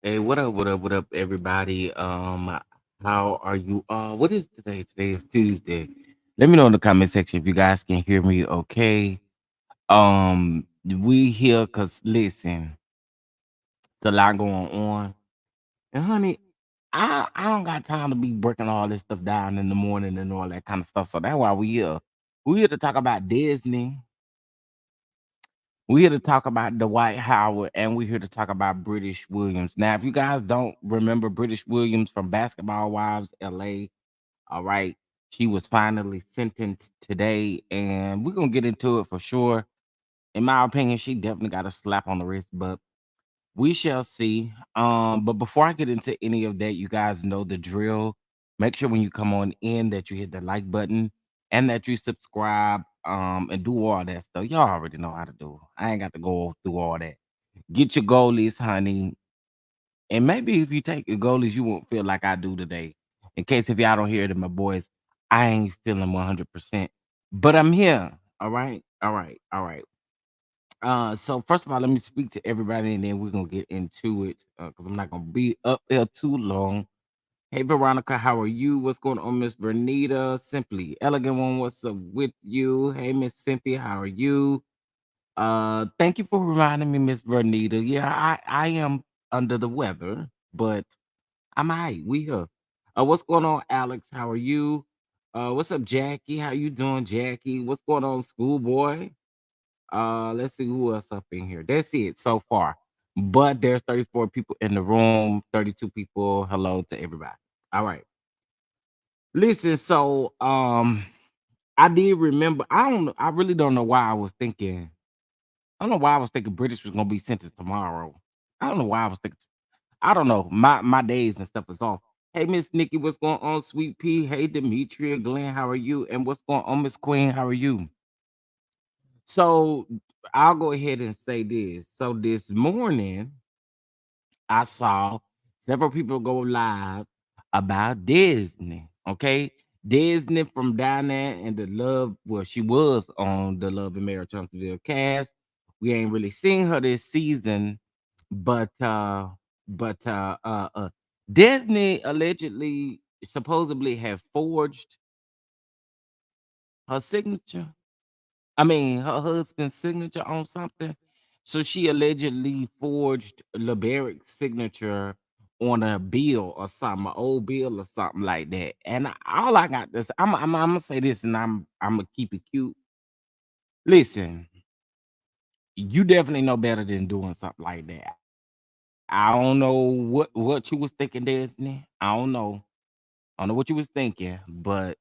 Hey, what up, what up, what up, everybody? How are you? What is today? Today is Tuesday. Let me know in the comment section if you guys can hear me okay. We here cause listen, it's a lot going on. And honey, I don't got time to be breaking all this stuff down in the morning and all that kind of stuff. So that's why we here. We here to talk about Disney. We here to talk about Dwight Howard, and we here to talk about British Williams. Now, if you guys don't remember British Williams from Basketball Wives LA, all right, she was finally sentenced today, and we're gonna get into it for sure. In my opinion, she definitely got a slap on the wrist, but we shall see. But before I get into any of that, you guys know the drill. Make sure when you come on in that you hit the like button and that you subscribe and do all that stuff. Y'all already know how to do. I ain't got to go through all that. Get your goalies, honey. And maybe if you take your goalies, you won't feel like I do today. In case if y'all don't hear it in my voice, I ain't feeling 100%. But I'm here. All right. All right. All right. So first of all, let me speak to everybody, and then we're gonna get into it because I'm not gonna be up there too long. Hey Veronica, how are you? What's going on, Miss Vernita? Simply Elegant One, what's up with you? Hey Miss Cynthia, how are you? Thank you for reminding me, Miss Vernita. Yeah, I am under the weather, but I'm all right. We here. What's going on, Alex? How are you? What's up, Jackie? How you doing, Jackie? What's going on, schoolboy? Let's see who else up in here. That's it so far. But there's 34 people in the room, 32 people. Hello to everybody. All right. Listen, so I did remember. I don't know. I really don't know why I was thinking. I don't know why I was thinking British was gonna be sentenced tomorrow. I don't know why I was thinking. I don't know. My days and stuff is off. Hey, Miss Nikki, what's going on, Sweet Pea? Hey, Demetria, Glenn, how are you? And what's going on, Miss Queen? How are you? So I'll go ahead and say this. So this morning, I saw several people go live about Disney. Okay. Disney from down there and the love, well, she was on the Love and Mary Johnsonville cast. We ain't really seen her this season, but but Disney allegedly supposedly have forged her signature. I mean, her husband's signature on something. So she allegedly forged LeBaric's signature on a bill or something, an old bill or something like that. And all I got this, I'm gonna say this, and I'm gonna keep it cute. Listen, you definitely know better than doing something like that. I don't know what you was thinking, Disney. I don't know. I don't know what you was thinking, but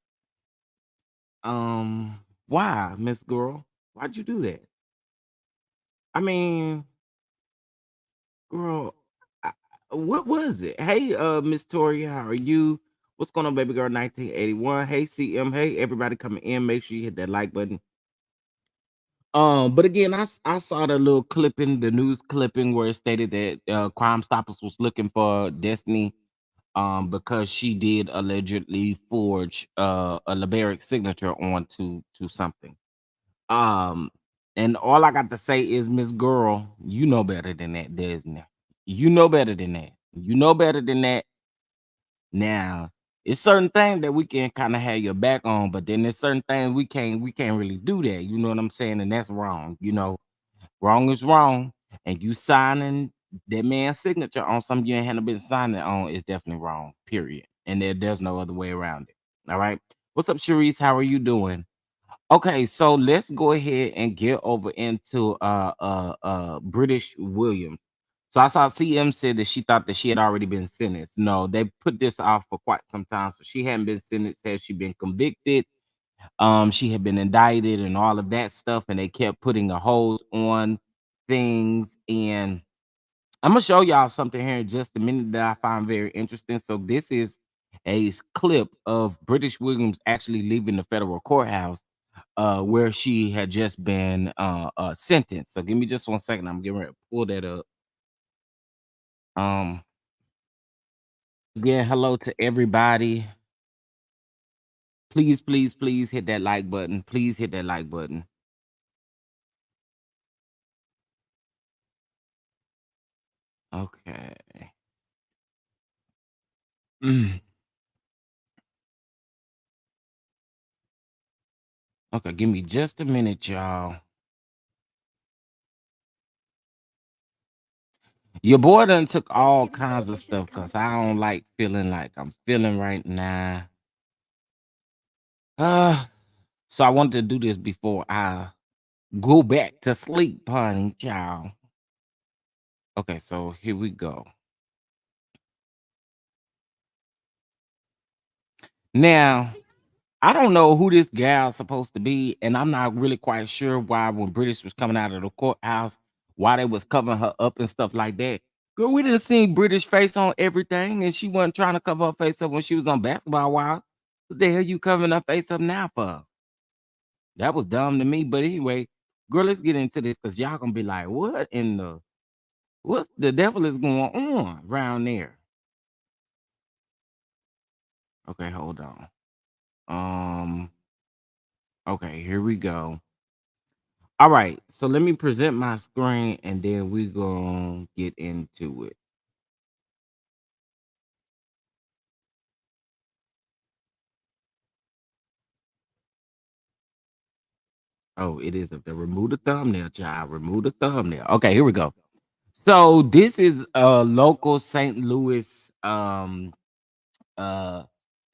why, Miss Girl? Why'd you do that? I mean, girl, I, what was it? Hey, Miss Tori, how are you? What's going on, baby girl? 1981. Hey, CM. Hey, everybody coming in. Make sure you hit that like button. But again, I saw the little clipping, the news clipping where it stated that Crime Stoppers was looking for Destiny because she did allegedly forge a Liberic signature onto to something. Um, and all I got to say is, Miss Girl, you know better than that, Disney. You know better than that. You know better than that. Now, it's certain things that we can kind of have your back on, but then there's certain things we can't really do that. You know what I'm saying? And that's wrong. Wrong is wrong. And you signing that man's signature on something you ain't had no been signing on is definitely wrong. Period. And there's no other way around it. All right. What's up, Sharice? How are you doing? Okay, so let's go ahead and get over into British Williams. So I saw CM said that she thought that she had already been sentenced. No, they put this off for quite some time. So she hadn't been sentenced, had she been convicted. She had been indicted and all of that stuff, and they kept putting a hold on things. And I'm gonna show y'all something here in just a minute that I find very interesting. So this is clip of British Williams actually leaving the federal courthouse where she had just been sentenced. So give me just 1 second. I'm getting ready to pull that up. Um, yeah, hello to everybody. Please, please, please hit that like button. Please hit that like button. Okay. Mm. Okay, give me just a minute, y'all. Your boy done took all kinds of stuff because I don't like feeling like I'm feeling right now. Uh, so I wanted to do this before I go back to sleep, honey, child. Okay, so here we go. Now, I don't know who this gal's supposed to be, and I'm not really quite sure why when British was coming out of the courthouse, why they was covering her up and stuff like that. Girl, we didn't see British face on everything, and she wasn't trying to cover her face up when she was on Basketball Wild. What the hell you covering her face up now for? That was dumb to me. But anyway, girl, let's get into this because y'all gonna be like, what the devil is going on around there? Okay, hold on. Um, okay, here we go. All right, so let me present my screen and then we gonna get into it. Oh, it is up there. Remove the thumbnail, child. Remove the thumbnail. Okay, here we go. So this is a local St. Louis uh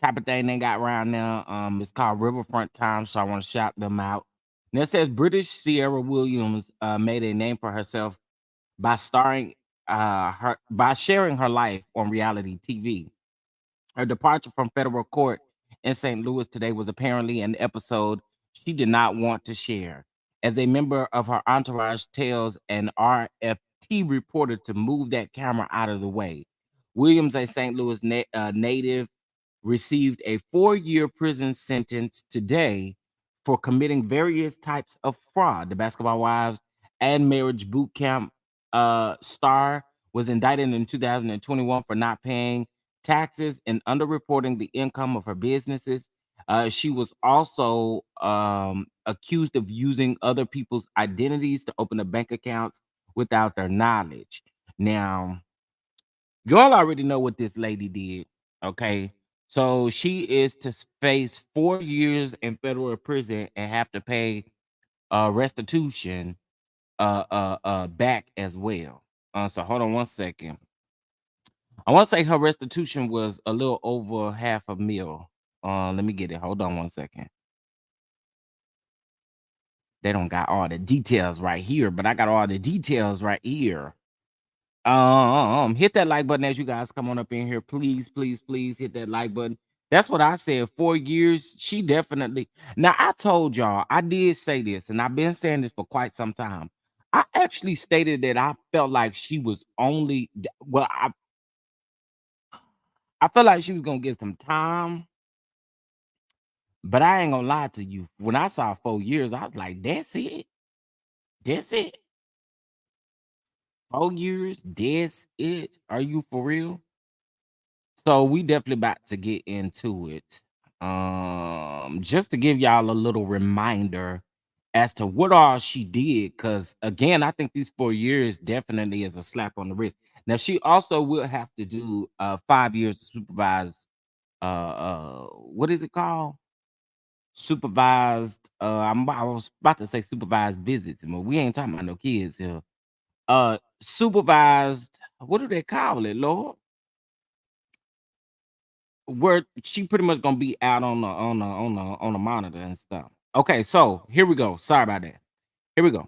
type of thing they got around now. It's called Riverfront Times, so I want to shout them out. And it says British Sierra Williams made a name for herself by starring her by sharing her life on reality TV. Her departure from federal court in St. Louis today was apparently an episode she did not want to share. As a member of her entourage tells an RFT reporter to move that camera out of the way. Williams, a St. Louis native, received a 4-year prison sentence today for committing various types of fraud. The Basketball Wives and Marriage Boot Camp star was indicted in 2021 for not paying taxes and underreporting the income of her businesses. She was also accused of using other people's identities to open up bank accounts without their knowledge. Now, y'all already know what this lady did. Okay. So she is to face 4 years in federal prison and have to pay restitution back as well. So hold on one second. I want to say her restitution was a little over half a mil. Let me get it. Hold on one second. They don't got all the details right here, but I got all the details right here. Hit that like button as you guys come on up in here. Please, please, please hit that like button. That's what I said. 4 years. She definitely. Now I told y'all I did say this, and I've been saying this for quite some time. I actually stated that I felt like she was only. Well, I felt like she was gonna get some time, but I ain't gonna lie to you. When I saw 4 years, I was like, "That's it. That's it. 4 years. That's it. Are you for real?" So we definitely about to get into it. Just to give y'all a little reminder as to what all she did, because again, I think these 4 years definitely is a slap on the wrist. Now she also will have to do 5 years of supervised what is it called? Supervised I was about to say supervised visits, but we ain't talking about no kids here. Supervised, what do they call it, Lord? Where she pretty much gonna be out on the monitor and stuff. Okay, so here we go. Sorry about that. Here we go.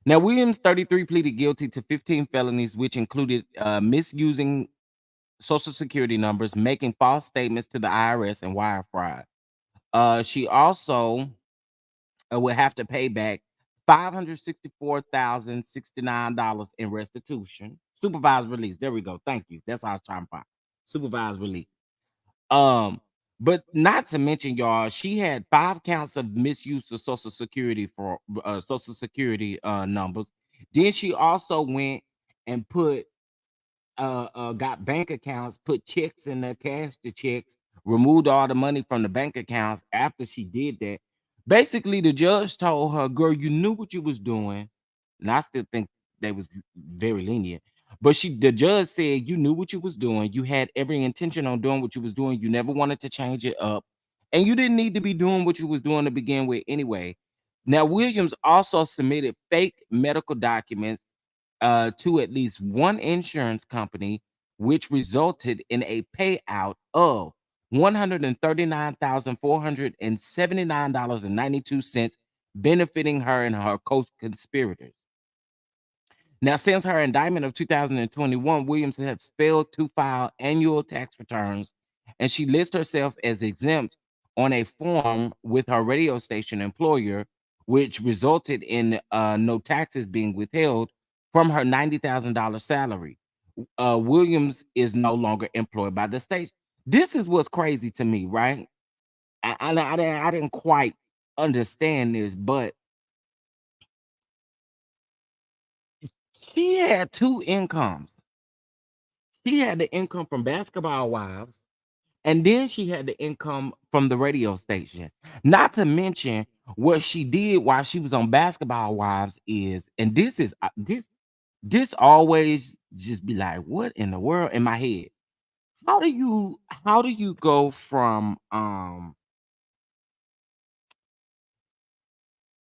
Now, Williams, 33, pleaded guilty to 15 felonies, which included misusing social security numbers, making false statements to the IRS, and wire fraud. She also will have to pay back $564,069 in restitution. Supervised release. There we go. Thank you. That's how I was trying to find. Supervised release. Um, but not to mention, y'all, she had 5 counts of misuse of Social Security for Social Security numbers. Then she also went and put got bank accounts, put checks in there, cashed the checks, removed all the money from the bank accounts after she did that. Basically, the judge told her, girl, you knew what you was doing. And I still think they was very lenient. But the judge said you knew what you was doing. You had every intention on doing what you was doing. You never wanted to change it up. And you didn't need to be doing what you was doing to begin with anyway. Now, Williams also submitted fake medical documents to at least one insurance company, which resulted in a payout of $139,479.92, benefiting her and her co-conspirators. Now, since her indictment of 2021, Williams has failed to file annual tax returns, and she lists herself as exempt on a form with her radio station employer, which resulted in no taxes being withheld from her $90,000 salary. Williams is no longer employed by the state. This is what's crazy to me, right? I didn't quite understand this, but she had two incomes. She had the income from Basketball Wives, and then she had the income from the radio station. Not to mention what she did while she was on Basketball Wives is, and this is this always just be like, what in the world in my head? How do you go from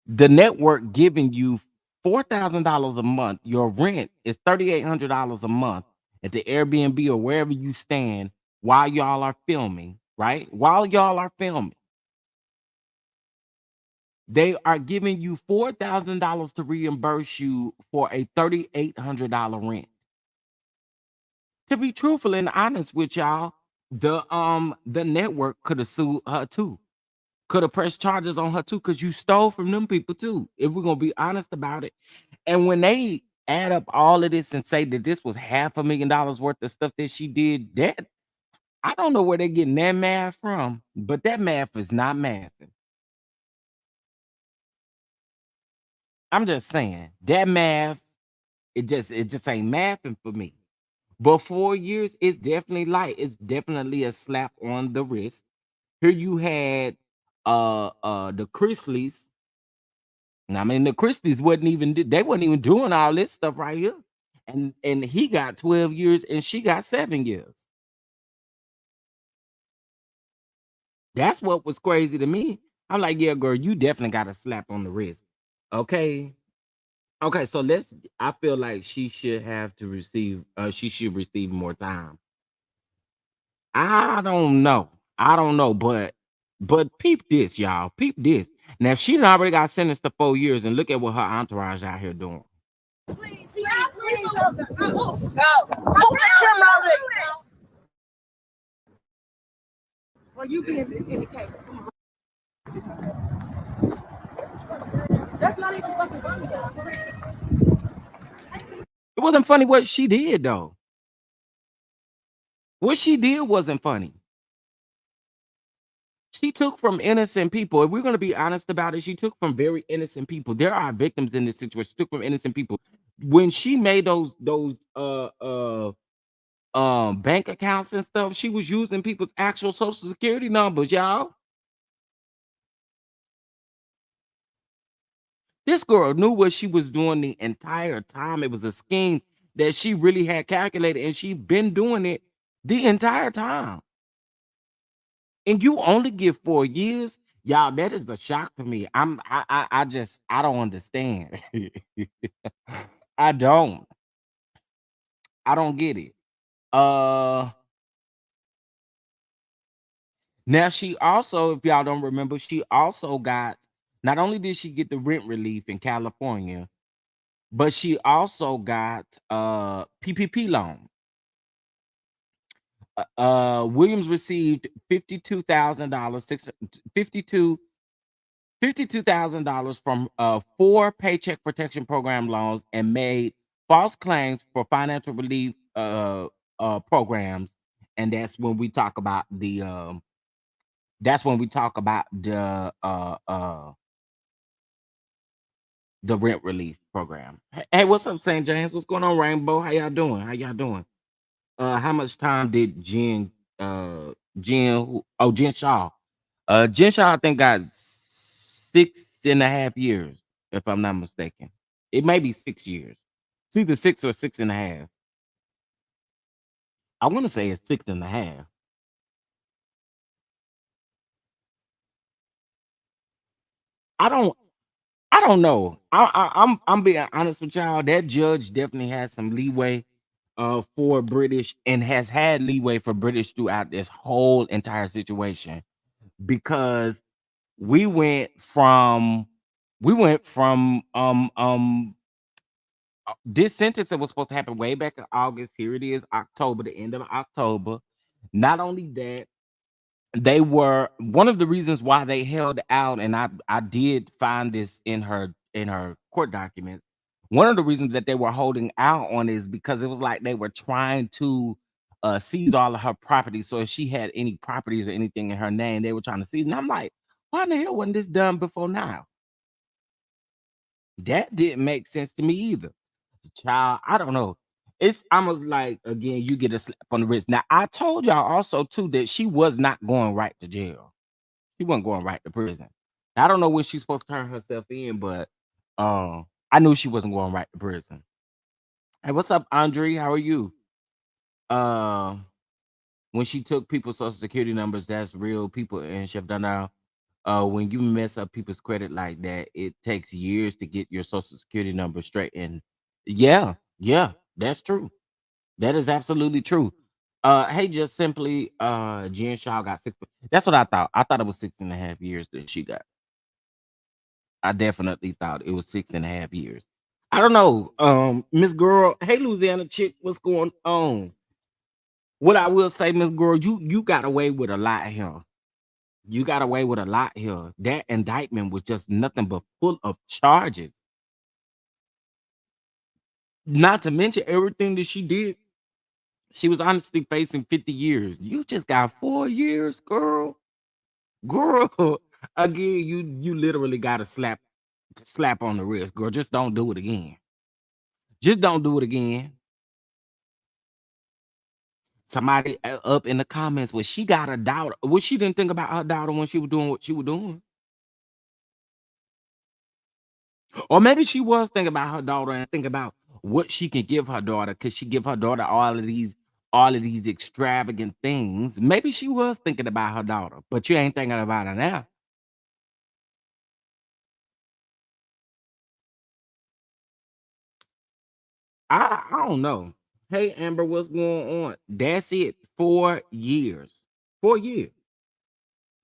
the network giving you $4,000 a month, your rent is $3,800 a month at the Airbnb or wherever you stand while y'all are filming, right? While y'all are filming, they are giving you $4,000 to reimburse you for a $3,800 rent. To be truthful and honest with y'all, the network could have sued her too. Could have pressed charges on her too, because you stole from them people too. If we're gonna be honest about it. And when they add up all of this and say that this was $500,000 worth of stuff that she did, that I don't know where they're getting that math from, but that math is not mathing. I'm just saying that math, it just ain't mathing for me. But 4 years is definitely light. It's definitely a slap on the wrist. Here you had the Chrisleys. And I mean the Chrisleys they wasn't even doing all this stuff right here. And he got 12 years and she got 7 years. That's what was crazy to me. I'm like, yeah, girl, you definitely got a slap on the wrist. Okay. Okay, so let's I feel like she should have to receive she should receive more time. I don't know. I don't know, but peep this, y'all. Peep this. Now if she done already got sentenced to 4 years, and look at what her entourage out here doing. Please, please, go. Move the camera over there. Well, you be in the case. That's not even fucking funny, y'all. It wasn't funny what she did though. What she did wasn't funny. She took from innocent people. If we're gonna be honest about it, she took from very innocent people. There are victims in this situation. She took from innocent people. When she made those bank accounts and stuff, she was using people's actual social security numbers, y'all. This girl knew what she was doing the entire time. It was a scheme that she really had calculated, and she been doing it the entire time. And you only get 4 years, y'all. That is a shock to me. I just I don't understand. I don't. I don't get it. Uh Now she also, if y'all don't remember, she also got, not only did she get the rent relief in California, but she also got PPP loan. Williams received $52,000, $52,000 from 4 Paycheck Protection Program loans, and made false claims for financial relief programs. And that's when we talk about the rent relief program. Hey, what's up, St. James? What's going on, Rainbow? How y'all doing? How y'all doing? How much time did Jen Shaw? Jen Shaw, I think, got 6.5 years, if I'm not mistaken. It may be 6 years. It's either 6 or 6.5. I want to say it's 6.5. I don't I don't know. I'm being honest with y'all. That judge definitely has some leeway for British, and has had leeway for British throughout this whole entire situation, because we went from this sentence that was supposed to happen way back in August. Here it is, October, the end of October. Not only that, they were one of the reasons why they held out, and I did find this in her court documents. One of the reasons that they were holding out on is because it was like they were trying to seize all of her property. So if she had any properties or anything in her name, they were trying to seize. And I'm like, why in the hell wasn't this done before now? That didn't make sense to me either. Child, I don't know. It's almost like, again, you get a slap on the wrist. Now, I told y'all also too that she was not going right to jail. She wasn't going right to prison. I don't know when she's supposed to turn herself in, but I knew she wasn't going right to prison. Hey, what's up, Andre? How are you? Uh, when she took people's social security numbers, that's real people, and Chef Dunnow. When you mess up people's credit like that, it takes years to get your social security number straight. And yeah, yeah, that's true. That is absolutely true. Hey, just simply, Jen Shaw got 6. That's what I thought. I thought it was 6.5 years that she got. I definitely thought it was 6.5 years. I don't know. Miss Girl, hey Louisiana chick, what's going on? What I will say, Miss Girl, you got away with a lot here. You got away with a lot here. That indictment was just nothing but full of charges. Not to mention everything that she did. She was honestly facing 50 years. You just got 4 years, girl. Girl. Again, you literally got to slap on the wrist, girl. Just don't do it again. Just don't do it again. Somebody up in the comments, well, she got a daughter. Well, she didn't think about her daughter when she was doing what she was doing. Or maybe she was thinking about her daughter and think about what she can give her daughter. Could she give her daughter all of these extravagant things? Maybe she was thinking about her daughter, but you ain't thinking about her now. I don't know. Hey Amber, what's going on? That's it. 4 years. 4 years.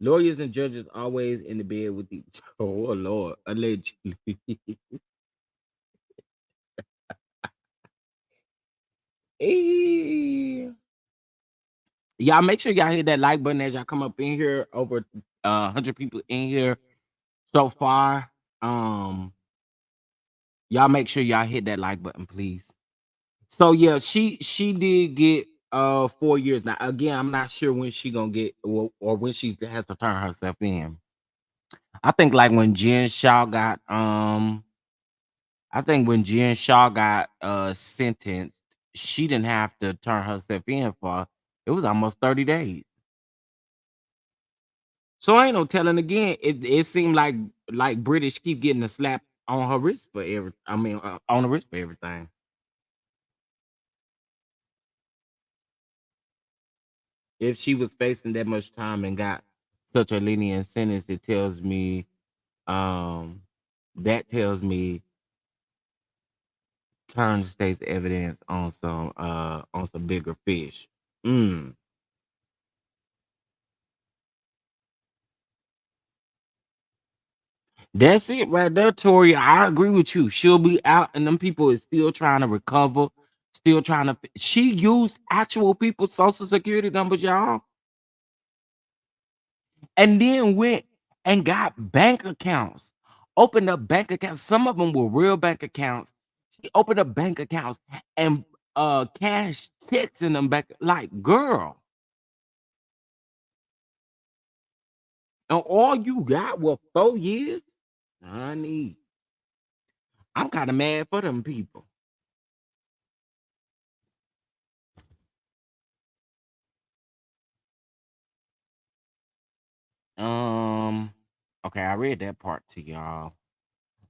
Lawyers and judges always in the bed with each. Oh Lord, allegedly. Eh. Y'all make sure y'all hit that like button as y'all come up in here. Over 100 people in here so far. Y'all make sure y'all hit that like button, please. So yeah, she did get 4 years. Now again, I'm not sure when she gonna get or when she has to turn herself in. I think like when Jen Shaw got I think when Jen Shaw got sentenced, she didn't have to turn herself in for it was almost 30 days. So ain't no telling again. It seemed like British keep getting a slap on her wrist for every. I mean, on the wrist for everything. If she was facing that much time and got such a lenient sentence, it tells me, um, that tells me turn the state's evidence on some bigger fish. Mm. That's it right there, Tori. I agree with you. She'll be out, and them people is still trying to recover, still trying to. She used actual people's social security numbers, y'all, and then went and got bank accounts, opened up bank accounts. Some of them were real bank accounts. She opened up bank accounts and cash checks in them back. Like, girl, and all you got was 4 years, honey. I'm kind of mad for them people. Um, okay, I read that part to y'all.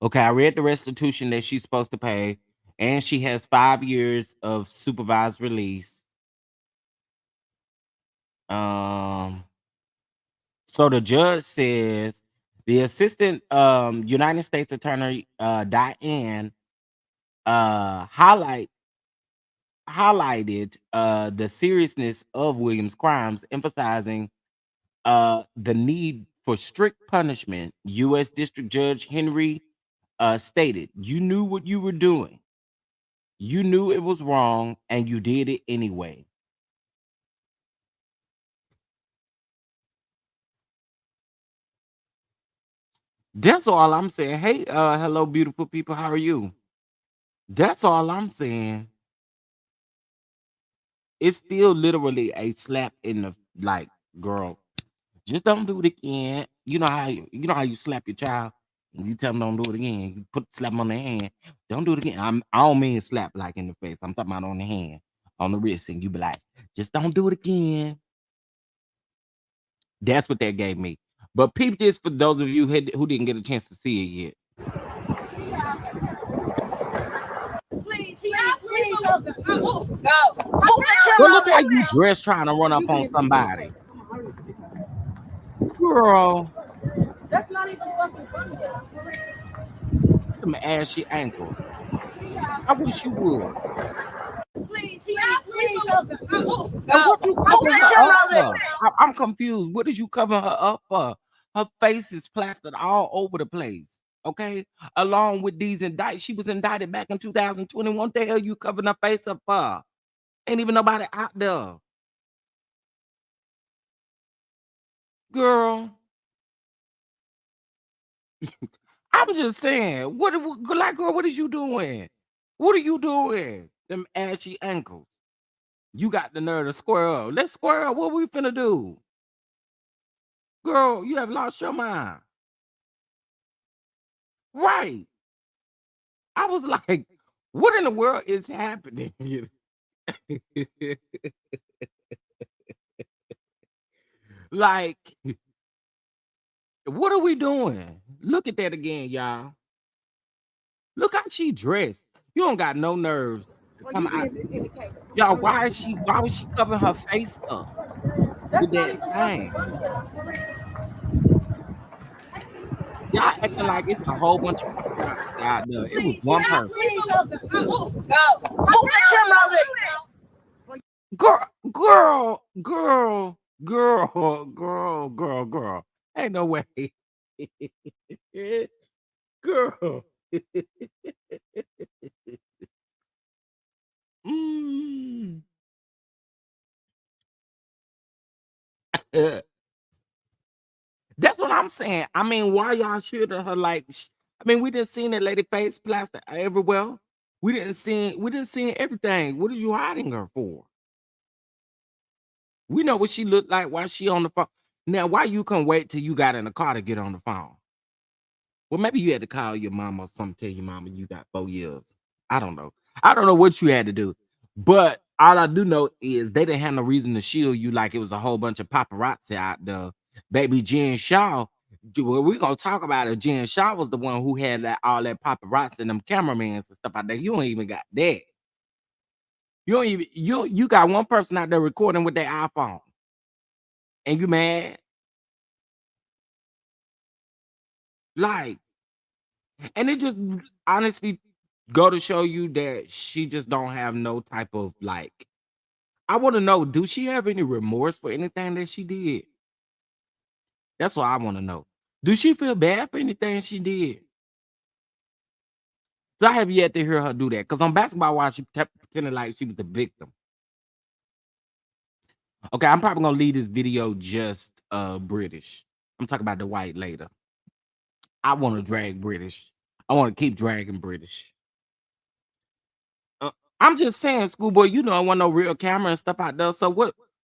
Okay, I read the restitution that she's supposed to pay, and she has 5 years of supervised release. Um, so the judge says the assistant United States Attorney Diane highlighted the seriousness of Williams' crimes, emphasizing the need for strict punishment. U.S. District Judge Henry stated, "You knew what you were doing. You knew it was wrong, and you did it anyway." That's all I'm saying. Hey, hello, beautiful people. How are you? That's all I'm saying. It's still literally a slap in the like, girl. Just don't do it again. You know how you slap your child and you tell them don't do it again. You slap 'em on the hand. Don't do it again. I don't mean slap like in the face. I'm talking about on the hand, on the wrist, and you be like, just don't do it again. That's what that gave me. But peep this for those of you who didn't get a chance to see it yet. Please, go. Move the Well, camera look over how there. you dress trying to run up on somebody. Girl, That's not even fucking funny. them ashy ankles. I wish you would. Please go. And what you Move covering the her camera up over for? there. I'm confused. What is you covering her up for? Her face is plastered all over the place. Okay, along with these indicted, she was indicted back in 2021. What the hell you covering her face up for? Ain't even nobody out there, girl. I'm just saying. Like, girl? What is you doing? What are you doing? Them ashy ankles. You got the nerve to square up. Let's square up. What we finna do, girl? You have lost your mind, right? I was like, what in the world is happening? Like, what are we doing? Look at that again, y'all. Look how she dressed. You don't got no nerves to come out. Y'all, why was she covering her face up with that thing? Y'all acting like it's a whole bunch of paparazzi out there. It was one person. Girl, girl, girl, girl, girl. Ain't no way. Girl. Mm. That's what I'm saying. I mean, why y'all shooting her like? I mean, we didn't see that lady face plaster everywhere. We didn't see everything. What is you hiding her for? We know what she looked like while she on the phone. Now, why you couldn't wait till you got in the car to get on the phone? Well, maybe you had to call your mama or something, tell your mama you got 4 years. I don't know. I don't know what you had to do. But all I do know is they didn't have no reason to shield you like it was a whole bunch of paparazzi out there. Baby Jen Shaw, well, we're gonna talk about it. Jen Shaw was the one who had all that paparazzi and them cameramans and stuff out there. You don't even got that. You don't even you got one person out there recording with their iPhone. And you mad? Like, and it just honestly go to show you that she just don't have no type of like. I want to know, do she have any remorse for anything that she did? That's what I want to know. Do she feel bad for anything she did? So I have yet to hear her do that. Because on Basketball Wives, she pretended like she was the victim. Okay, I'm probably gonna leave this video just British. I'm talking about the white later. I want to drag British. I want to keep dragging British. Uh, I'm just saying, schoolboy, you know I want no real camera and stuff out there. So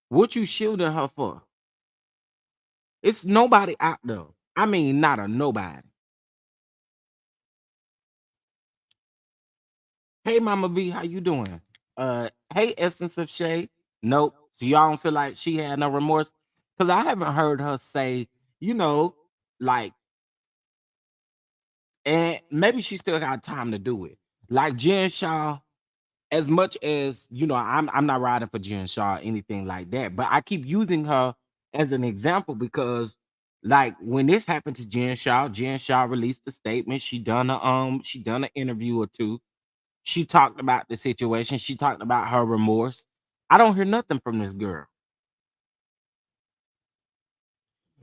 what you shielding her for? It's nobody out there. I mean, not a nobody. Hey, Mama V, how you doing? Hey, Essence of Shay. Nope. So y'all don't feel like she had no remorse? Because I haven't heard her say, you know, like, and maybe she still got time to do it. Like Jen Shaw, as much as I'm not riding for Jen Shaw or anything like that, but I keep using her as an example because like when this happened to Jen Shaw released a statement. She done an interview or two. She talked about the situation. She talked about her remorse. I don't hear nothing from this girl.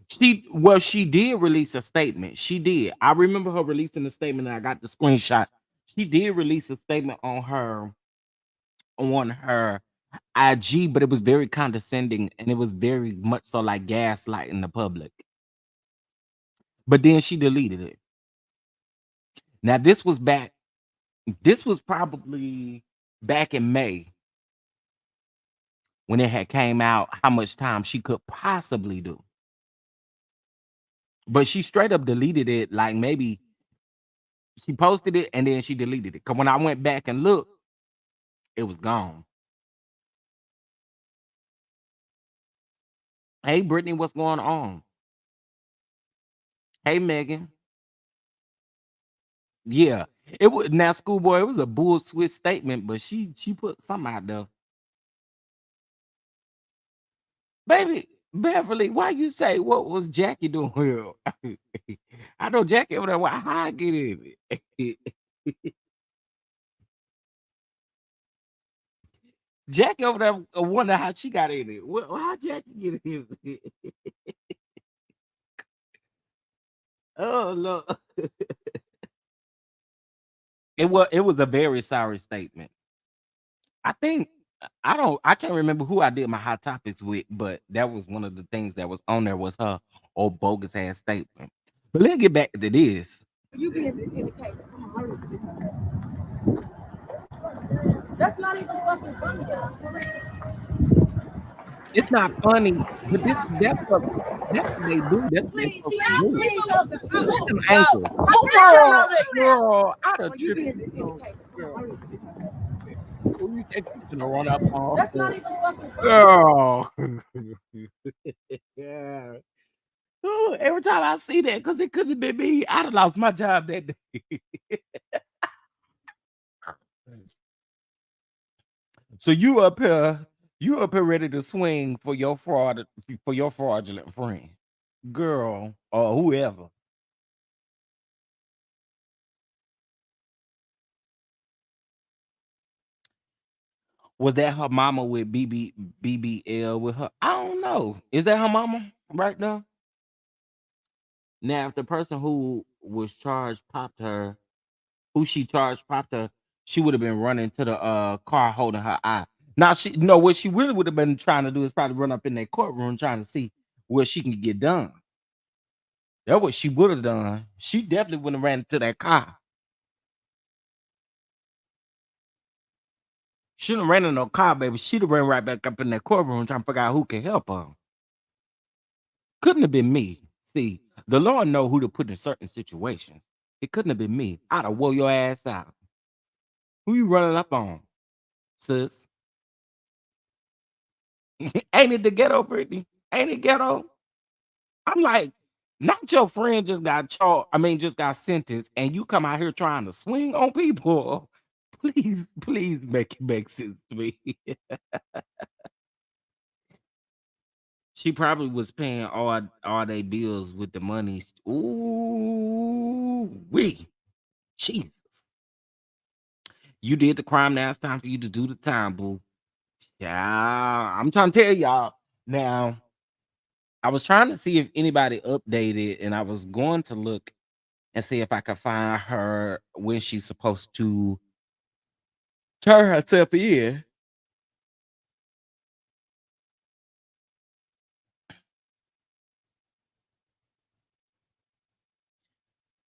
She did release a statement. She did. I remember her releasing a statement, and I got the screenshot. She did release a statement on her IG, but it was very condescending and it was very much so like gaslighting the public. But then she deleted it. Now this was probably back in May when it had came out how much time she could possibly do. But she straight up deleted it, like maybe she posted it and then she deleted it. Cause when I went back and looked, it was gone. Hey Brittany, what's going on? Hey Megan. Yeah. It was now schoolboy, it was a bullshit statement, but she put something out there. Baby, Beverly, why you say what was Jackie doing here? I know Jackie over there. How I get in it? Jackie over there wonder how she got in it. How Jackie get in it? Oh Lord. It was a very sorry statement. I think I can't remember who I did my hot topics with, but that was one of the things that was on there was her old bogus ass statement. But let's get back to this. You be in the case. That's not even fucking funny, y'all. It's not funny, but that's what they do. That's what they Please, supposed to y'all, do. please. Look at them Go. ankles. Move that Girl, camera over there. girl, I done You tripped. be in the case. Girl, who you think you gonna run up on? That's not even fucking funny. Girl. Yeah. Ooh, every time I see that, because it could have been me, I'd have lost my job that day. So you up here ready to swing for your fraudulent friend, girl, or whoever. Was that her mama with BBL with her? I don't know. Is that her mama right now? Now, if the person who was charged popped her, who she charged popped her, she would have been running to the car holding her eye. Now she no what she really would have been trying to do is probably run up in that courtroom trying to see what she can get done. That's what she would have done. She definitely wouldn't have ran to that car. She done ran in no car, baby. She'd have ran right back up in that courtroom trying to figure out who can help her. Couldn't have been me. See, the Lord know who to put in certain situations. It couldn't have been me. I'd have wore your ass out. Who you running up on, sis? Ain't it the ghetto, Brittany? Ain't it ghetto? I'm like, not your friend just got charged. I mean, just got sentenced, and you come out here trying to swing on people. Please, please make it make sense to me. She probably was paying all their bills with the money. Ooh, we Jesus. You did the crime. Now it's time for you to do the time, boo. Yeah, I'm trying to tell y'all. Now, I was trying to see if anybody updated, and I was going to look and see if I could find her when she's supposed to turn herself in.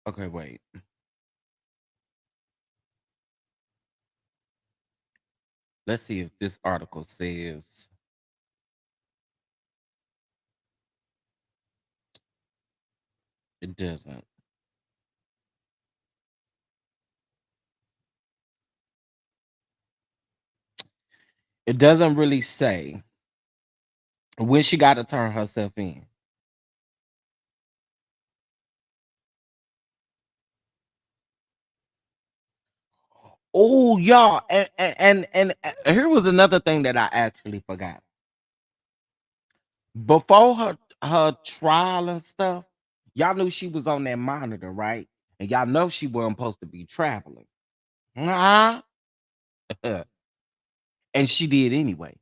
Okay, wait. Let's see if this article says it doesn't. It doesn't really say when she got to turn herself in. Oh, y'all, and here was another thing that I actually forgot. Before her trial and stuff, y'all knew she was on that monitor, right? And y'all know she wasn't supposed to be traveling. Uh-huh. And she did anyway.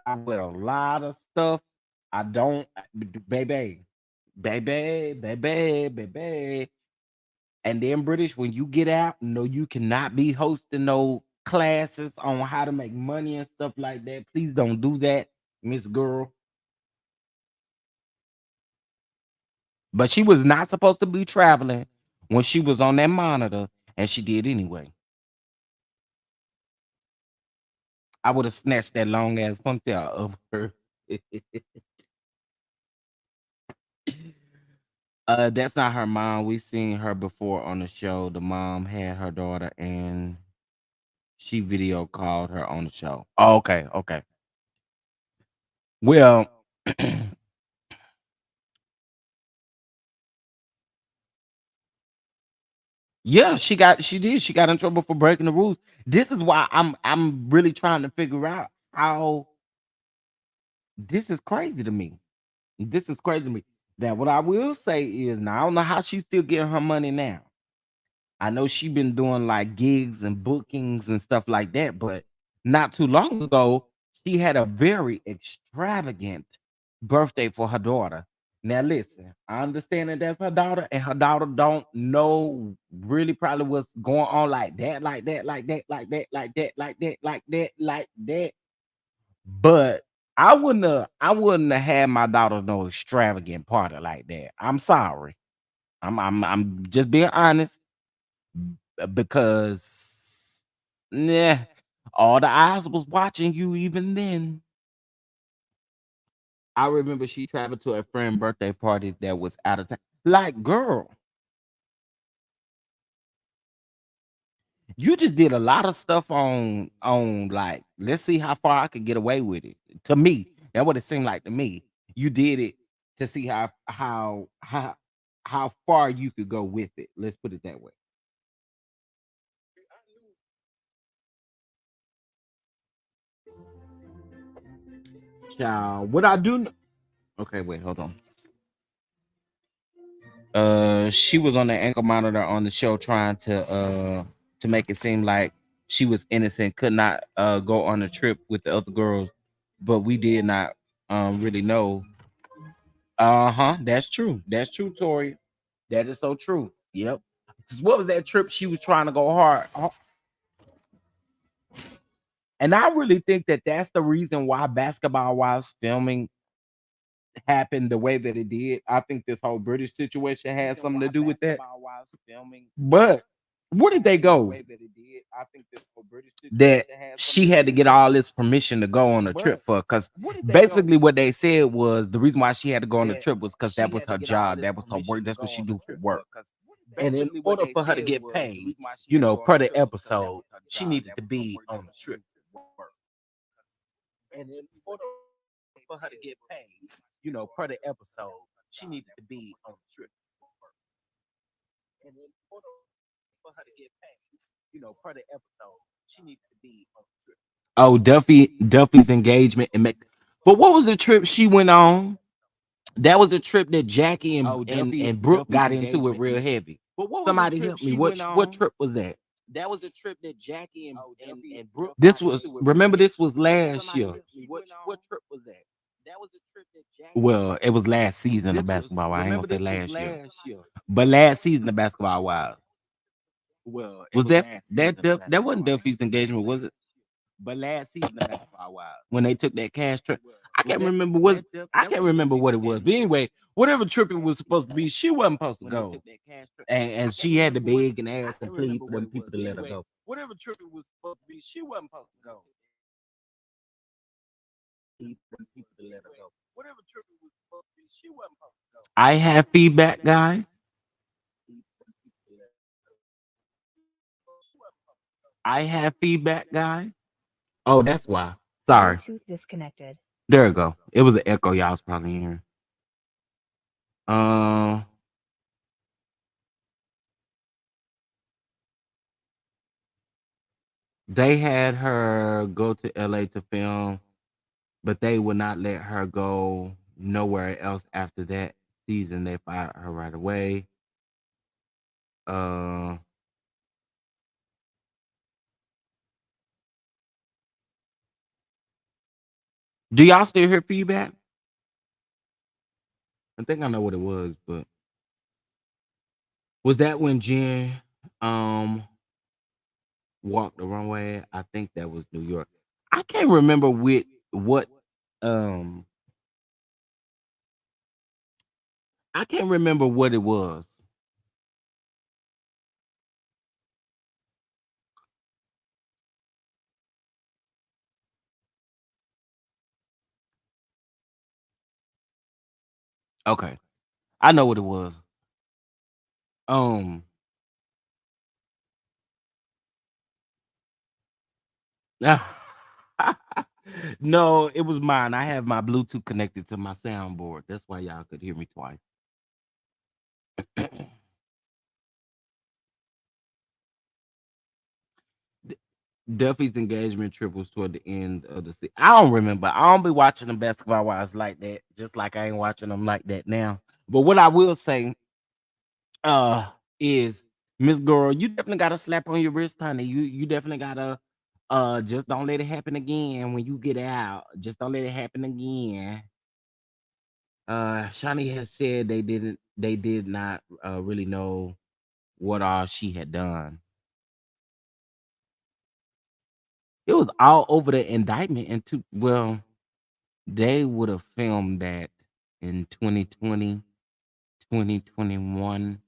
I wear a lot of stuff. I don't, baby. And then British, when you get out, no, you cannot be hosting no classes on how to make money and stuff like that. Please don't do that, Miss Girl. But she was not supposed to be traveling when she was on that monitor, and she did anyway. I would have snatched that long ass ponytail of her. That's not her mom. We seen her before on the show. The mom had her daughter, and she video called her on the show. Oh, okay, okay. Well, yeah, she got in trouble for breaking the rules. This is why I'm really trying to figure out how this is crazy to me. This is crazy to me. Now, what I will say is, now I don't know how she's still getting her money now. I know she been doing like gigs and bookings and stuff like that, but not too long ago, she had a very extravagant birthday for her daughter. Now, listen, I understand that that's her daughter, and her daughter don't know really probably what's going on like that, like that, like that, like that, like that, like that, like that, like that. But I wouldn't have had my daughter no extravagant party like that. I'm sorry. I'm just being honest because nah, all the eyes was watching you even then. I remember she traveled to a friend birthday party that was out of town. Like, girl, you just did a lot of stuff on like, let's see how far I could get away with it. To me, that what it seemed like to me. You did it to see how far you could go with it. Let's put it that way. Child, what I do? Okay, wait, hold on. She was on the ankle monitor on the show trying to to make it seem like she was innocent, could not go on a trip with the other girls, but we did not really know. Uh-huh. That's true. That's true, Tori. That is so true. Yep. 'Cause what was that trip she was trying to go hard? And I really think that that's the reason why Basketball Wives filming happened the way that it did. I think this whole British situation had something to do with that. But where did they go? That she had to get all this permission to go on a trip for, because basically what they said was the reason why she had to go on the trip was because that was her job, that was her work, that's what she do for work. And in order for her to get paid, per the episode, she needed to be on the trip for work. And in order for her to get paid, per the episode, she needed to be on the trip for work. And in order for her to get paid, per the episode, she needed to be on the trip. Oh, Duffy's engagement and but what was the trip she went on? That was the trip that Jackie and Brooke got into it real heavy. Somebody help me. What trip was that? That was the trip that Jackie and Brooke. This was, remember, this was last year. What trip was that? That was the trip that Jackie. Well, it was last season of Basketball Wives. I ain't gonna say last year. But last season of Basketball Wives. Well, was that wasn't Duffy's engagement, was it? But last season of Basketball Wives, when they took that cash trip, I can't remember what it was. But anyway, whatever trip it was supposed to be, she wasn't supposed to go, and she had to beg and ask and plead for them people to let her go. Whatever trip it was supposed to be, she wasn't supposed to go. Whatever trip it was supposed to be, she wasn't supposed to go. I have feedback, guys. I have feedback, guys. Oh, that's why. Sorry. Bluetooth disconnected. There we go. It was an echo. Y'all was probably hearing. Um, they had her go to LA to film, but they would not let her go nowhere else after that season. They fired her right away. Uh, do y'all still hear feedback? I think I know what it was, but was that when Jen walked the runway? I think that was New York. I can't remember what um I can't remember what it was. Okay. I know what it was. Um no, it was mine. I have my Bluetooth connected to my soundboard. That's why y'all could hear me twice. D- Duffy's engagement trip was toward the end of the season. I don't remember. I don't be watching the Basketball Wives like that, just like I ain't watching them like that now. But what I will say, uh, is Miss Girl, you definitely got a slap on your wrist, honey. You definitely gotta just don't let it happen again when you get out. Just don't let it happen again. Shawnee has said they did not really know what all she had done. It was all over the indictment into, well, they would have filmed that in 2020, 2021.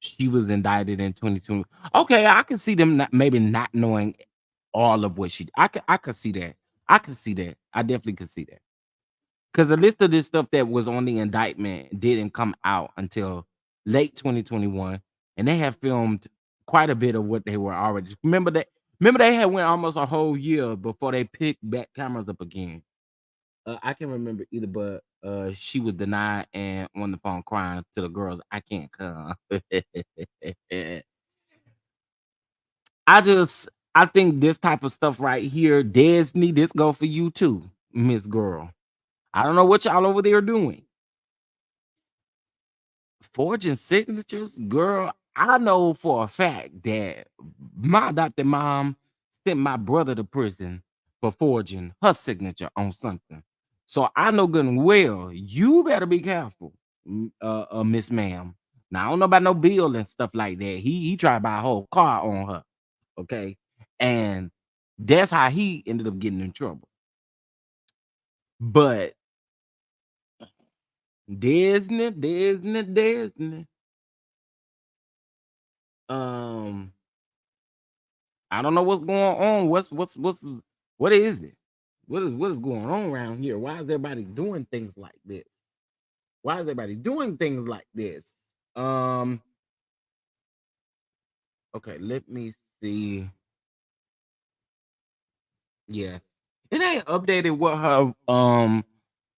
She was indicted in 2020. Okay, I can see them maybe not knowing all of what she. I could see that. I could see that. I definitely could see that. Because the list of this stuff that was on the indictment didn't come out until late 2021, and they have filmed quite a bit of what they were already. Remember they had went almost a whole year before they picked back cameras up again. I can remember either, but she was denied and on the phone crying to the girls, "I can't come." I just I think this type of stuff right here, Disney, this go for you too, Miss Girl. I don't know what y'all over there doing. Forging signatures, girl. I know for a fact that my adopted mom sent my brother to prison for forging her signature on something. So I know good and well you better be careful, Miss Ma'am. Now I don't know about no bill and stuff like that. He tried to buy a whole car on her, okay, and that's how he ended up getting in trouble. But Disney. Um, I don't know what's going on. What is it? What is going on around here? Why is everybody doing things like this? Why is everybody doing things like this? Um, okay, let me see. Yeah. It ain't updated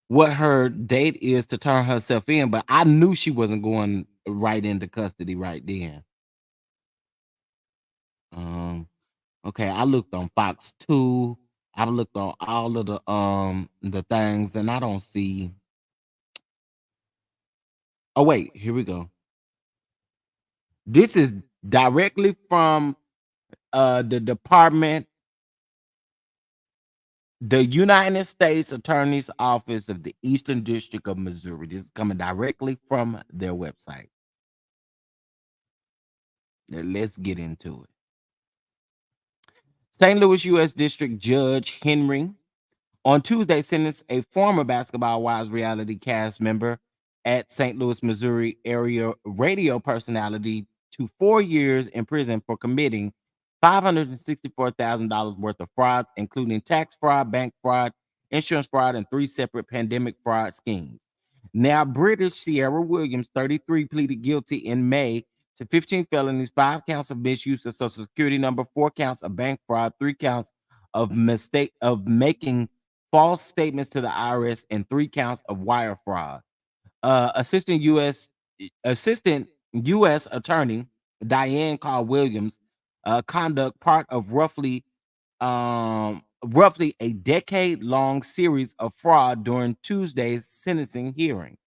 what her date is to turn herself in, but I knew she wasn't going right into custody right then. Um, okay, I looked on Fox 2. I've looked on all of the things and I don't see. Oh wait, here we go. This is directly from the department, the United States Attorney's Office of the Eastern District of Missouri. This is coming directly from their website. Now, let's get into it. St. Louis U.S. District Judge Henry on Tuesday sentenced a former Basketball Wives reality cast member at St. Louis, Missouri area radio personality to 4 years in prison for committing $564,000 worth of frauds, including tax fraud, bank fraud, insurance fraud, and three separate pandemic fraud schemes. Now, British Sierra Williams, 33, pleaded guilty in May to 15 felonies, 5 counts of misuse of Social Security number, 4 counts of bank fraud, 3 counts of mistake of making false statements to the IRS, and 3 counts of wire fraud. Assistant U.S. Attorney Diane Carl Williams conduct part of roughly a decade-long series of fraud during Tuesday's sentencing hearing.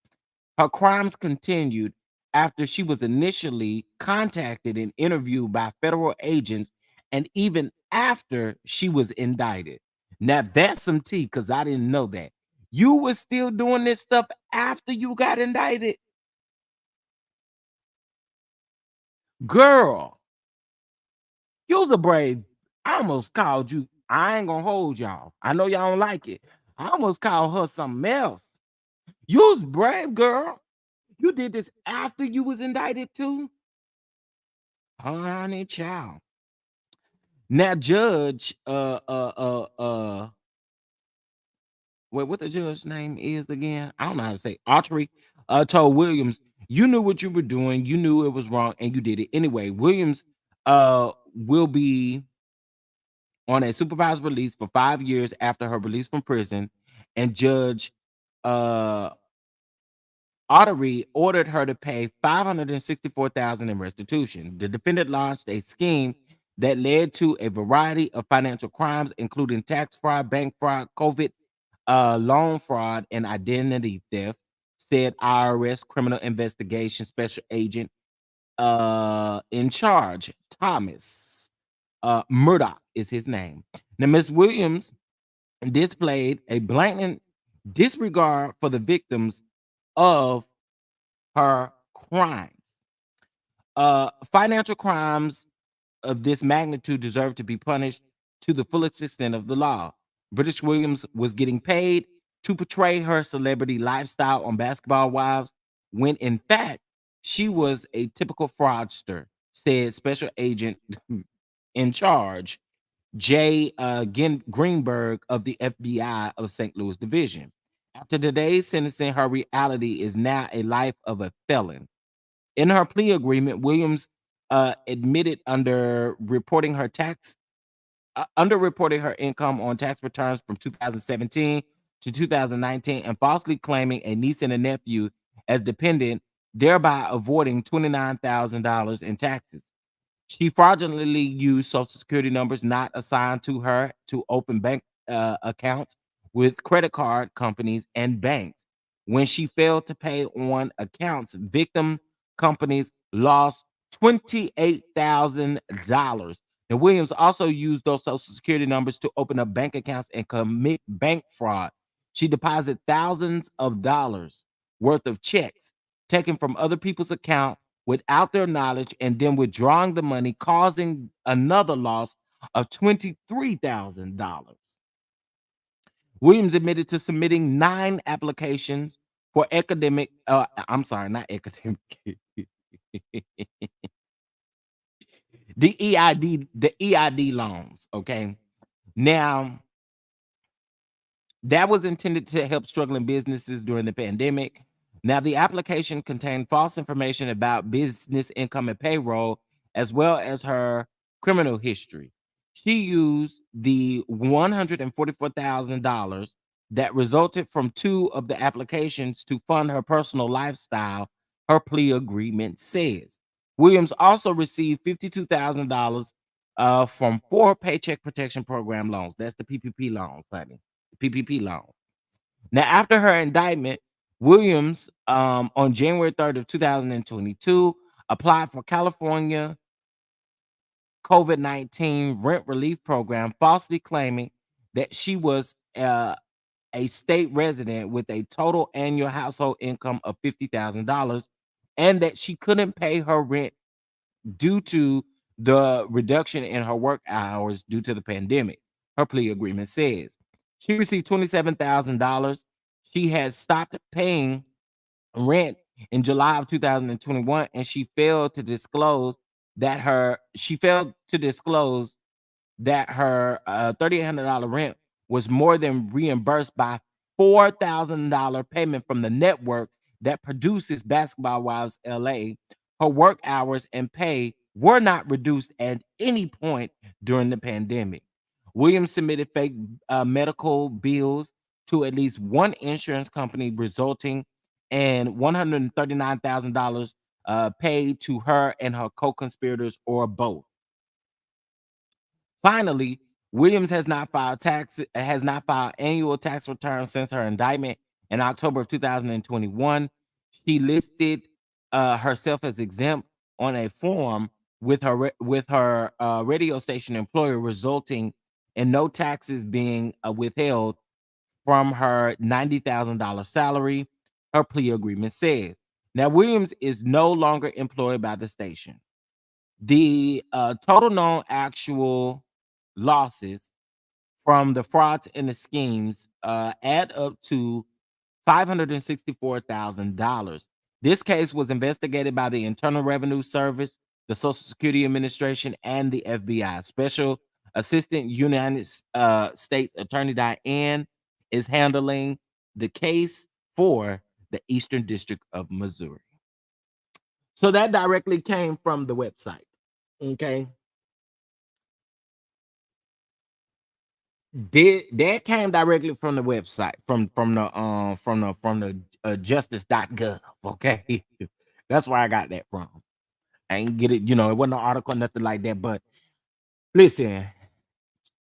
Her crimes continued after she was initially contacted and interviewed by federal agents, and even after she was indicted. Now that's some tea because I didn't know that. You were still doing this stuff after you got indicted? Girl, you was a brave. I almost called you. I ain't gonna hold y'all. I know y'all don't like it. I almost called her something else. You was brave, girl. You did this after you was indicted too? Honey child. Now, Judge, wait, what the judge name is again? I don't know how to say. Autry, told Williams, "You knew what you were doing. You knew it was wrong, and you did it anyway." Williams, will be on a supervised release for 5 years after her release from prison, and Judge, uh, Ottery ordered her to pay 564,000 in restitution. The defendant launched a scheme that led to a variety of financial crimes, including tax fraud, bank fraud, COVID loan fraud, and identity theft, said IRS Criminal Investigation Special Agent in charge, Thomas Murdoch is his name. Now, Miss Williams displayed a blatant disregard for the victims of her crimes. Financial crimes of this magnitude deserve to be punished to the fullest extent of the law. British Williams was getting paid to portray her celebrity lifestyle on Basketball Wives, when in fact she was a typical fraudster, said Special Agent in charge Jay Greenberg of the FBI of St. Louis Division. After today's sentencing, her reality is now a life of a felon. In her plea agreement, Williams admitted underreporting her income on tax returns from 2017 to 2019 and falsely claiming a niece and a nephew as dependent, thereby avoiding $29,000 in taxes. She fraudulently used Social Security numbers not assigned to her to open bank accounts with credit card companies and banks. When she failed to pay on accounts, victim companies lost $28,000. And Williams also used those social security numbers to open up bank accounts and commit bank fraud. She deposited thousands of dollars worth of checks taken from other people's account without their knowledge and then withdrawing the money, causing another loss of $23,000. Williams admitted to submitting 9 applications for academic, I'm sorry, not academic, the EID loans. Okay. Now, that was intended to help struggling businesses during the pandemic. Now, the application contained false information about business income and payroll, as well as her criminal history. She used the $144,000 that resulted from 2 of the applications to fund her personal lifestyle, her plea agreement says. Williams also received $52,000 from 4 Paycheck Protection Program loans. That's the PPP loans, honey. PPP loan. Now, after her indictment, Williams, on January 3rd of 2022, applied for California COVID-19 rent relief program, falsely claiming that she was a state resident with a total annual household income of $50,000 and that she couldn't pay her rent due to the reduction in her work hours due to the pandemic. Her plea agreement says she received $27,000. She had stopped paying rent in July of 2021, and she failed to disclose that her $3,800 rent was more than reimbursed by $4,000 payment from the network that produces Basketball Wives LA. Her work hours and pay were not reduced at any point during the pandemic. Williams submitted fake medical bills to at least one insurance company, resulting in $139,000 paid to her and her co-conspirators or both. Finally, Williams has not filed annual tax returns since her indictment in October of 2021. She listed herself as exempt on a form with her radio station employer, resulting in no taxes being withheld from her $90,000 salary. Her plea agreement says. Now, Williams is no longer employed by the station. The total known actual losses from the frauds and the schemes add up to $564,000. This case was investigated by the Internal Revenue Service, the Social Security Administration, and the FBI. Special Assistant United States Attorney Diane is handling the case for the Eastern District of Missouri. So that directly came from the website. Okay. That came directly from the website, from the justice.gov. Okay. That's where I got that from. I ain't get it, it wasn't an article, nothing like that. But listen,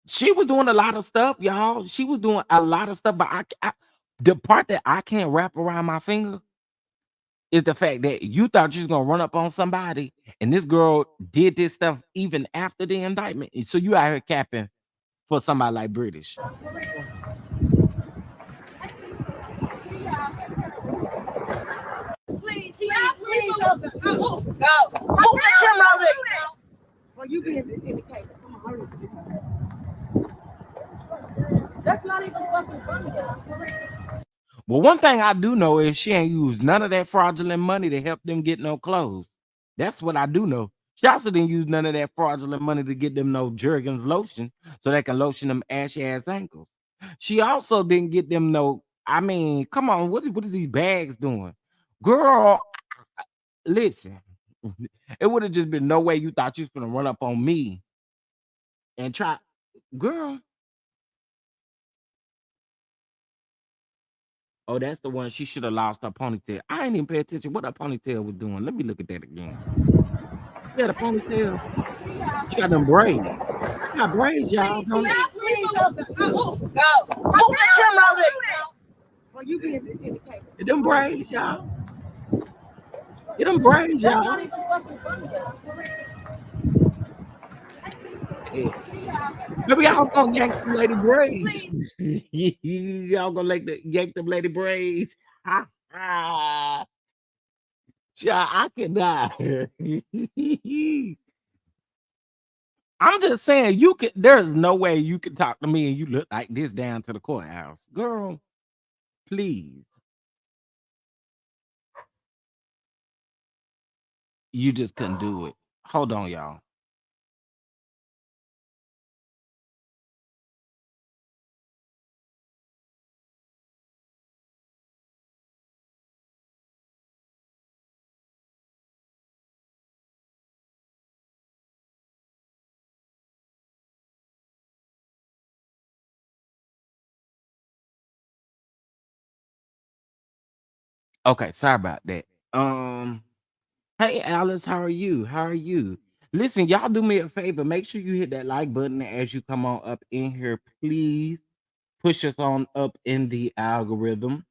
she was doing a lot of stuff, y'all. She was doing a lot of stuff, but the part that I can't wrap around my finger is the fact that you thought you was gonna run up on somebody, and this girl did this stuff even after the indictment. So you out here capping for somebody like British. Please, please, go. Move the camera over there. Well, you being indicated. Come on, hurry. That's not even fucking funny, y'all. Well, one thing I do know is she ain't used none of that fraudulent money to help them get no clothes. That's what I do know. She also didn't use none of that fraudulent money to get them no Jergens lotion so they can lotion them ashy ass ankles. She also didn't get them no. I mean, come on, what is these bags doing, girl? Listen, it would have just been no way you thought you was gonna run up on me and try, girl. Oh, that's the one. She should have lost her ponytail. I ain't even pay attention what her ponytail was doing. Let me look at that again. She had a ponytail. She got them braids. She got braids, y'all. Don't it? Please, go. Move the camera over there. Well, you being indicated. Them braids, y'all. Get them braids, That's not y'all. even fucking funny, y'all. Yeah. Maybe y'all was gonna yank them lady braids. Please. Y'all gonna like the yank them lady braids. Ha ha. Child, I cannot. I'm just saying you could there's no way you can talk to me and you look like this down to the courthouse. Girl, please. You just couldn't do it. Hold on, y'all. Okay, sorry about that. Um, hey Alice, how are you? How are you? Listen, y'all do me a favor. Make sure you hit that like button as you come on up in here. Please push us on up in the algorithm.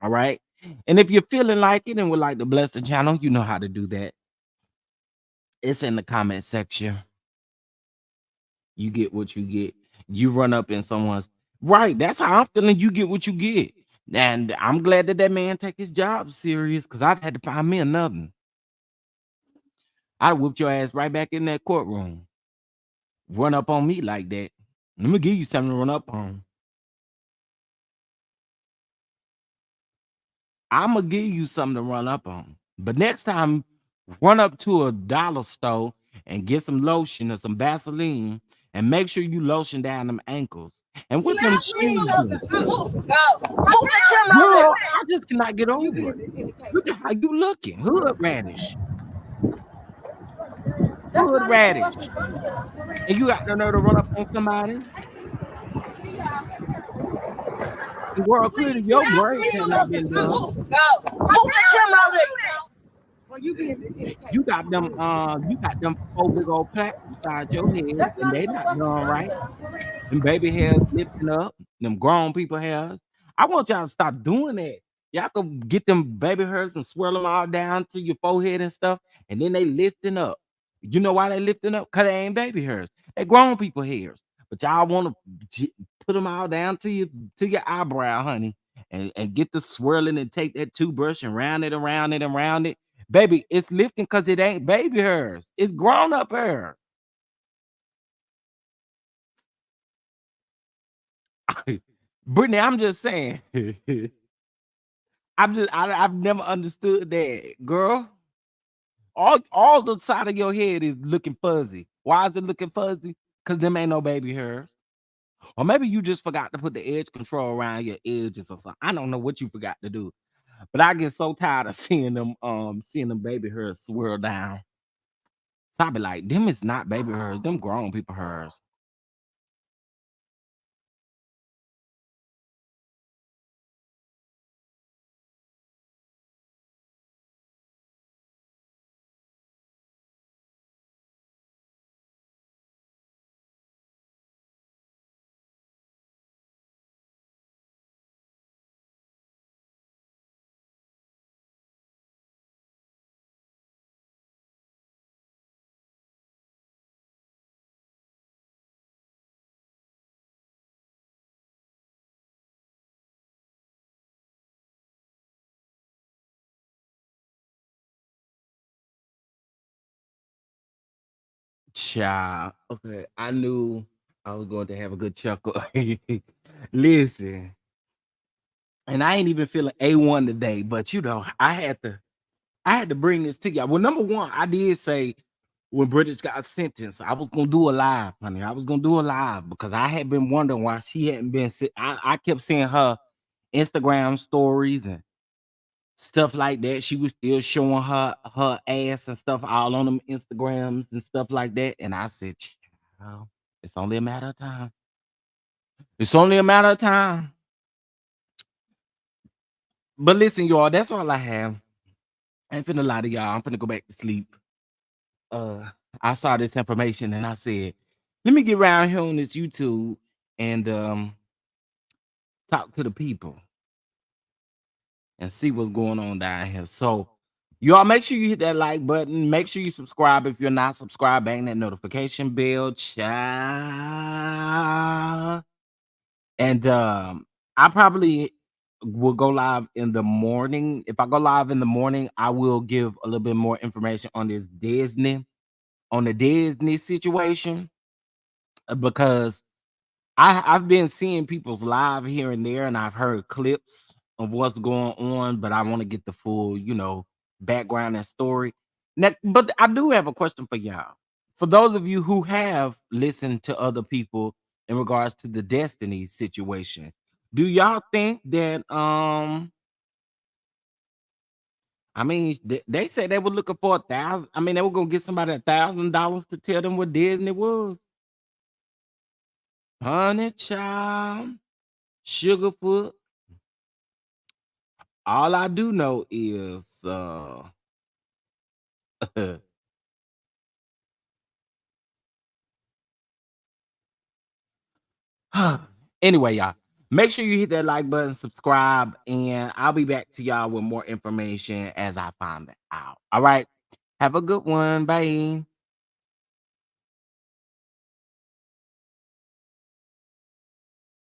All right. And if you're feeling like it and would like to bless the channel, you know how to do that. It's in the comment section. You get what you get. You run up in someone's right. That's how I'm feeling. You get what you get. And I'm glad that that man take his job serious because I'd had to find me another. I'd whooped your ass right back in that courtroom. Run up on me like that. Let me give you something to run up on. I'm gonna give you something to run up on. But next time, run up to a dollar store and get some lotion or some Vaseline and make sure you lotion down them ankles. And with them shoes on. Go. Move the camera over Girl, there. I just cannot get You over it. can indicate. Look at how you looking. Hood radish. That's Hood not even radish. fucking funny, y'all. And you got the nerve to run up on somebody. And girl, clearly Please, your without braids please. have not been done. Go. Move the camera over there. Or you can indicate. You got them four big old plaques beside your head, That's and not they even not fucking done funny, right. y'all. Them baby hairs lifting up, them grown people hairs. I want y'all to stop doing that. Y'all could get them baby hairs and swirl them all down to your forehead and stuff, and then they lifting up. You know why they lifting up? Cause they ain't baby hairs. They grown people hairs. But y'all want to put them all down to your eyebrow, honey, and get the swirling and take that toothbrush and round it around it and round it. Baby, it's lifting because it ain't baby hairs. It's grown up hair. Brittany, I'm just saying. I've never understood that, girl. All the side of your head is looking fuzzy. Why is it looking fuzzy? Because them ain't no baby hairs. Or maybe you just forgot to put the edge control around your edges or something. I don't know what you forgot to do. But I get so tired of seeing them baby hairs swirl down. So I be like, them is not baby hairs, them grown people hairs. Child. Okay, I knew I was going to have a good chuckle. Listen, and I ain't even feeling A1 today, but I had to bring this to y'all. Well, number one, I did say when British got sentenced, I was gonna do a live, honey. I was gonna do a live because I had been wondering why she hadn't been. I kept seeing her Instagram stories and stuff like that. She was still showing her ass and stuff all on them Instagrams and stuff like that. And I said, "Child, it's only a matter of time. It's only a matter of time." But listen, y'all, that's all I have. I ain't finna lie to y'all. I'm finna go back to sleep. uh I saw this information and I said, let me get around here on this YouTube and talk to the people and see what's going on down here. So You all make sure you hit that like button. Make sure you subscribe if you're not subscribed. Bang that notification bell, child. And I probably will go live in the morning. If I go live in the morning, I will give a little bit more information on this on the Disney situation because I've been seeing people's live here and there, and I've heard clips of what's going on, but I want to get the full, background and story. Now, but I do have a question for y'all. For those of you who have listened to other people in regards to the Destiny situation, do y'all think that I mean they said they were looking for 1,000. I mean, they were gonna get somebody $1,000 to tell them what Disney was. Honey child, Sugarfoot. All I do know is anyway, y'all. Make sure you hit that like button, subscribe, and I'll be back to y'all with more information as I find it out. All right. Have a good one. Bye.